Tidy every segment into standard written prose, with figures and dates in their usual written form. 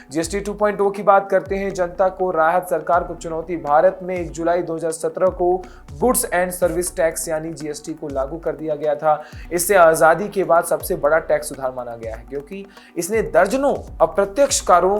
GST 2.0 की बात करते हैं। जनता को राहत, सरकार को चुनौती। भारत में 1 जुलाई 2017 को गुड्स एंड सर्विस टैक्स यानी जीएसटी को लागू कर दिया गया था। इससे आजादी के बाद सबसे बड़ा टैक्स सुधार माना गया है, क्योंकि इसने दर्जनों अप्रत्यक्ष करों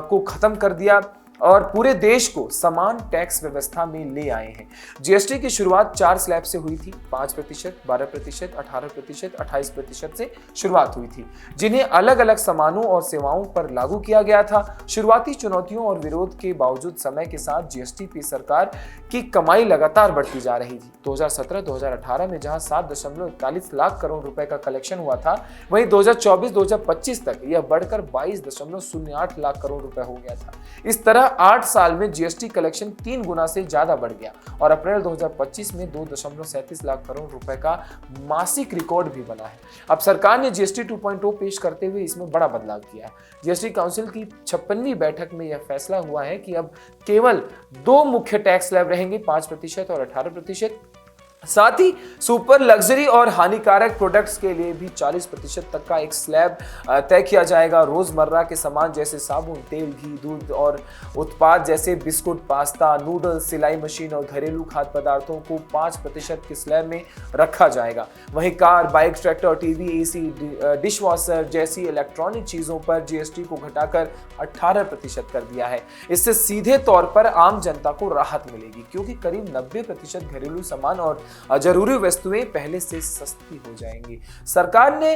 को खत्म कर दिया और पूरे देश को समान टैक्स व्यवस्था में ले आए हैं। जीएसटी की शुरुआत 4 स्लैब से हुई थी। 5%, 12%, 18%, 28% से शुरुआत हुई थी, जिन्हें अलग अलग सामानों और सेवाओं पर लागू किया गया था। शुरुआती चुनौतियों और विरोध के बावजूद समय के साथ जीएसटी पे सरकार की कमाई लगातार बढ़ती जा रही थी। 2017-2018 में जहां 7.41 लाख करोड़ रुपए का कलेक्शन हुआ था, वहीं 2024-2025 तक यह बढ़कर 22.08 लाख करोड़ रुपए हो गया था। इस तरह 8 साल में जीएसटी कलेक्शन 3 गुना से ज्यादा बढ़ गया और अप्रैल 2025 में 2.37 लाख करोड़ रुपए का मासिक रिकॉर्ड भी बना है। अब सरकार ने जीएसटी 2.0 पेश करते हुए इसमें बड़ा बदलाव किया है। जीएसटी काउंसिल की 56वीं बैठक में यह फैसला हुआ है कि अब केवल 2 मुख्य टैक्स स्लैब रहेंगे, 5% और 18%। साथ ही सुपर लग्जरी और हानिकारक प्रोडक्ट्स के लिए भी 40% तक का एक स्लैब तय किया जाएगा। रोजमर्रा के सामान जैसे साबुन, तेल, घी, दूध और उत्पाद जैसे बिस्कुट, पास्ता, नूडल्स, सिलाई मशीन और घरेलू खाद्य पदार्थों को 5% के स्लैब में रखा जाएगा। वहीं car, bike, tractor, TV, AC, dish washer जैसी इलेक्ट्रॉनिक चीजों पर जीएसटी को घटाकर 18% कर दिया है। इससे सीधे तौर पर आम जनता को राहत मिलेगी, क्योंकि करीब 90% घरेलू सामान और जरूरी वस्तुएं पहले से सस्ती हो जाएंगी। सरकार ने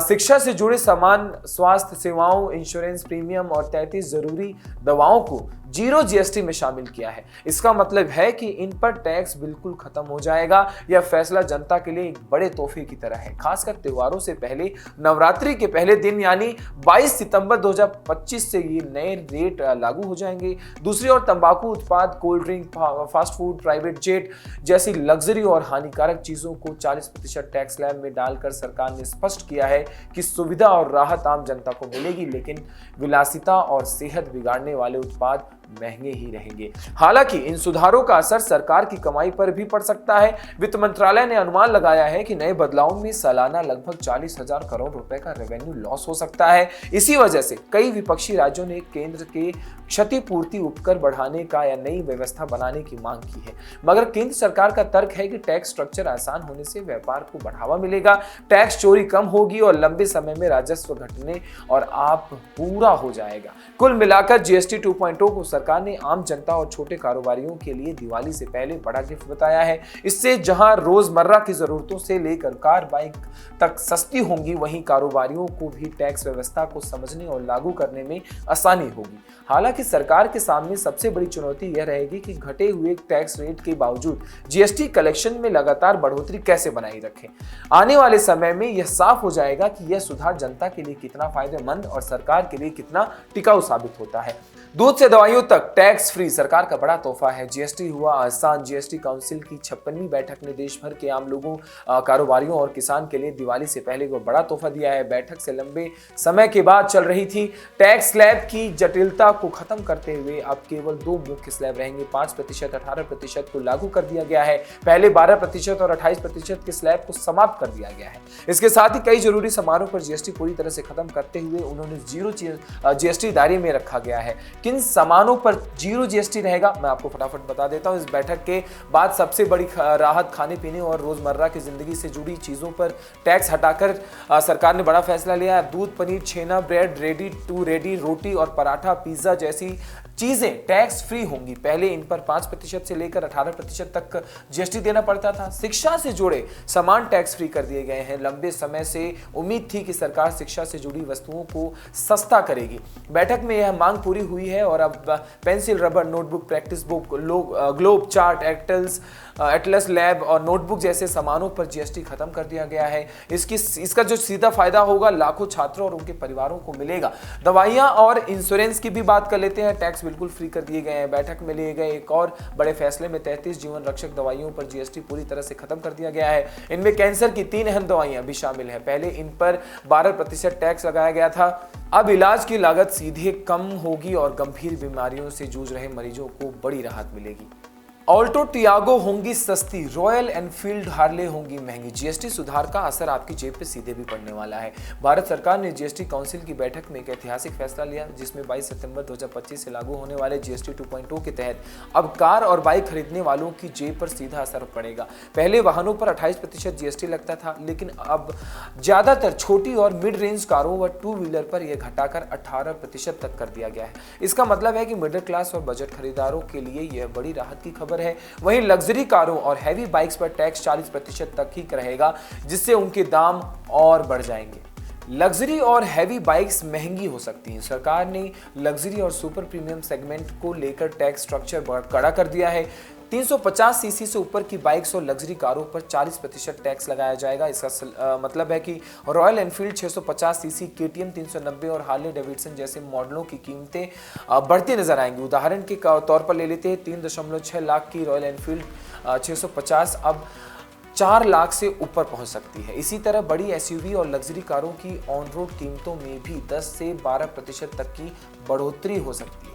शिक्षा से जुड़े सामान, स्वास्थ्य सेवाओं, इंश्योरेंस प्रीमियम और 33 जरूरी दवाओं को 0 जीएसटी में शामिल किया है। इसका मतलब है कि इन पर टैक्स बिल्कुल खत्म हो जाएगा। यह फैसला जनता के लिए एक बड़े तोहफे की तरह है, खासकर त्योहारों से पहले। नवरात्रि के पहले दिन यानी 22 सितंबर 2025 से ये नए रेट लागू हो जाएंगे। दूसरी ओर तंबाकू उत्पाद, cold drink, fast food, private jet जैसी लग्जरी और हानिकारक चीजों को 40% टैक्स स्लैब में डालकर सरकार ने स्पष्ट किया है कि सुविधा और राहत आम जनता को मिलेगी, लेकिन विलासिता और सेहत बिगाड़ने वाले उत्पाद महंगे ही रहेंगे। हालांकि इन सुधारों का असर सरकार की कमाई पर भी पड़ सकता है। वित्त मंत्रालय ने अनुमान लगाया है कि नए बदलावों में सालाना लगभग 40,000 करोड़ रुपए का रेवेन्यू लॉस हो सकता है। इसी वजह से कई विपक्षी राज्यों ने केंद्र के क्षतिपूर्ति उपकर बढ़ाने का या नई व्यवस्था बनाने की मांग की है। मगर केंद्र सरकार का तर्क है कि टैक्स स्ट्रक्चर आसान होने से व्यापार को बढ़ावा मिलेगा, टैक्स चोरी कम होगी और लंबे समय में राजस्व घटने और आप पूरा हो जाएगा। कुल मिलाकर जीएसटी 2.0 को सरकार ने आम जनता और छोटे कारोबारियों के लिए दिवाली से पहले बड़ा गिफ्ट बताया है। इससे जहां रोजमर्रा की जरूरतों से लेकर कार, बाइक तक सस्ती होंगी, वहीं कारोबारियों को भी टैक्स व्यवस्था को समझने और लागू करने में आसानी होगी। हालांकि सरकार के सामने सबसे बड़ी चुनौती यह रहेगी कि घटे हुए टैक्स रेट के बावजूद जीएसटी कलेक्शन में लगातार बढ़ोतरी कैसे बनाए रखें। आने वाले समय में यह साफ हो जाएगा कि यह सुधार जनता के लिए कितना फायदेमंद और सरकार के लिए कितना टिकाऊ साबित होता है। दूध से दवाइयों तक टैक्स फ्री सरकार का बड़ा तोहफा है। जीएसटी हुआ आसान। जीएसटी काउंसिल की 56वीं बैठक ने देश भर के आम लोगों, कारोबारियों और किसान के लिए दिवाली से पहले को बड़ा तोहफा दिया है। बैठक से लंबे समय के बाद चल रही थी। टैक्स स्लैब की जटिलता को खत्म करते हुए अब केवल 2 मुख्य स्लैब रहेंगे। 5%, 18% को लागू कर दिया गया है। पहले 12% और 28% के स्लैब को समाप्त कर दिया गया है। इसके साथ ही कई जरूरी सामानों पर जीएसटी पूरी तरह से खत्म करते हुए उन्होंने 0 जीएसटी दायरे में रखा गया है। किन सामानों पर 0 जीएसटी रहेगा, मैं आपको फटाफट बता देता हूं। इस बैठक के बाद सबसे बड़ी राहत खाने पीने और रोजमर्रा की जिंदगी से जुड़ी चीजों पर टैक्स हटाकर सरकार ने बड़ा फैसला लिया है। दूध, पनीर, छेना, ब्रेड, रेडी टू रेडी, रोटी और पराठा, पिज्जा जैसी चीजें टैक्स फ्री होंगी। पहले इन पर 5% से लेकर 18% तक जीएसटी देना पड़ता था। शिक्षा से जुड़े सामान टैक्स फ्री कर दिए गए हैं। लंबे समय से उम्मीद थी कि सरकार शिक्षा से जुड़ी वस्तुओं को सस्ता करेगी। बैठक में यह मांग पूरी हुई है और अब pencil, rubber, notebook, practice book, globe chart, Atlas lab और नोटबुक जैसे सामानों पर जीएसटी खत्म कर दिया गया है। इसका जो सीधा फायदा होगा लाखों छात्रों और उनके परिवारों को मिलेगा। दवाइयां और इंश्योरेंस की भी बात कर लेते हैं। टैक्स बिल्कुल फ्री कर दिए गए हैं। बैठक में लिए गए एक और बड़े फैसले में 33 जीवन रक्षक दवाइयों पर जीएसटी पूरी तरह से खत्म कर दिया गया है। इनमें कैंसर की 3 अहम दवाइयां भी शामिल है। पहले इन पर 12% टैक्स लगाया गया था। अब इलाज की लागत सीधे कम होगी और गंभीर बीमारियों से जूझ रहे मरीजों को बड़ी राहत मिलेगी। ऑल्टो टियागो होंगी सस्ती, रॉयल एनफील्ड हार्ले होंगी महंगी। जीएसटी सुधार का असर आपकी जेब पे सीधे भी पड़ने वाला है। भारत सरकार ने जीएसटी काउंसिल की बैठक में एक ऐतिहासिक फैसला लिया, जिसमें 22 सितंबर 2025 से लागू होने वाले जीएसटी 2.0 के तहत अब कार और बाइक खरीदने वालों की जेब पर सीधा असर पड़ेगा। पहले वाहनों पर 28% जीएसटी लगता था, लेकिन अब ज्यादातर छोटी और मिड रेंज कारों व टू व्हीलर पर यह घटाकर 18% तक कर दिया गया है। इसका मतलब है कि मिडिल क्लास और बजट खरीदारों के लिए यह बड़ी राहत की खबर है। वहीं लग्जरी कारों और हैवी बाइक्स पर टैक्स 40% तक ही रहेगा, जिससे उनके दाम और बढ़ जाएंगे। लग्जरी और हैवी बाइक्स महंगी हो सकती हैं। सरकार ने लग्जरी और सुपर प्रीमियम सेगमेंट को लेकर टैक्स स्ट्रक्चर कड़ा कर दिया है। 350 सीसी से ऊपर की बाइक्स और लग्जरी कारों पर 40% टैक्स लगाया जाएगा। इसका मतलब है कि रॉयल एनफील्ड 650 सीसी, केटीएम 390 और हार्ले डेविडसन जैसे मॉडलों की कीमतें बढ़ती नजर आएंगी। उदाहरण के तौर पर ले लेते हैं, 3.6 लाख की रॉयल एनफील्ड 650 अब 4 लाख से ऊपर पहुंच सकती है। इसी तरह बड़ी एसयूवी और लग्जरी कारों की ऑन रोड कीमतों में भी 10 से 12% तक की बढ़ोतरी हो सकती है।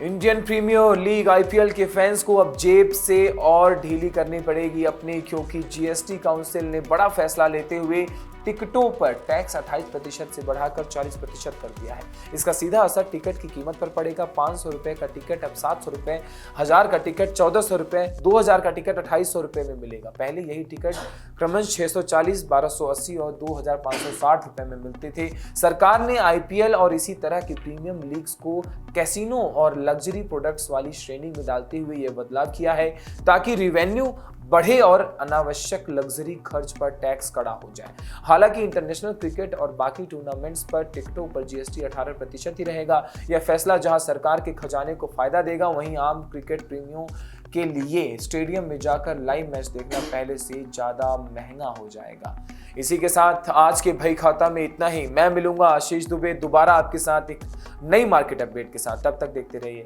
इंडियन प्रीमियर लीग आईपीएल के फैंस को अब जेब से और ढीली करनी पड़ेगी अपनी, क्योंकि जीएसटी काउंसिल ने बड़ा फैसला लेते हुए टिकटों पर टैक्स 28% से बढ़ाकर 40% कर दिया है। इसका सीधा असर टिकट की कीमत पर पड़ेगा। 500 रुपए का टिकट अब 700 रुपए, 1000 का टिकट 1400 रुपए, 2000 का टिकट 2800 रुपए में मिलेगा। पहले यही टिकट क्रमश 640, 1280 और 2560 रुपए में मिलते थे। सरकार ने आईपीएल और इसी तरह की प्रीमियम लीग्स को कैसीनो और लग्जरी प्रोडक्ट्स वाली श्रेणी में डालते हुए यह बदलाव किया है, ताकि रिवेन्यू बढ़े और अनावश्यक लग्जरी खर्च पर टैक्स कड़ा हो जाए। हालांकि इंटरनेशनल क्रिकेट और बाकी टूर्नामेंट्स पर टिकटों पर जीएसटी 18% ही रहेगा। यह फैसला जहां सरकार के खजाने को फायदा देगा, वहीं आम क्रिकेट प्रेमियों के लिए स्टेडियम में जाकर लाइव मैच देखना पहले से ज्यादा महंगा हो जाएगा। इसी के साथ आज के भाई खाता में इतना ही। मैं मिलूंगा आशीष दुबे दोबारा आपके साथ एक नई मार्केट अपडेट के साथ। तब तक देखते रहिए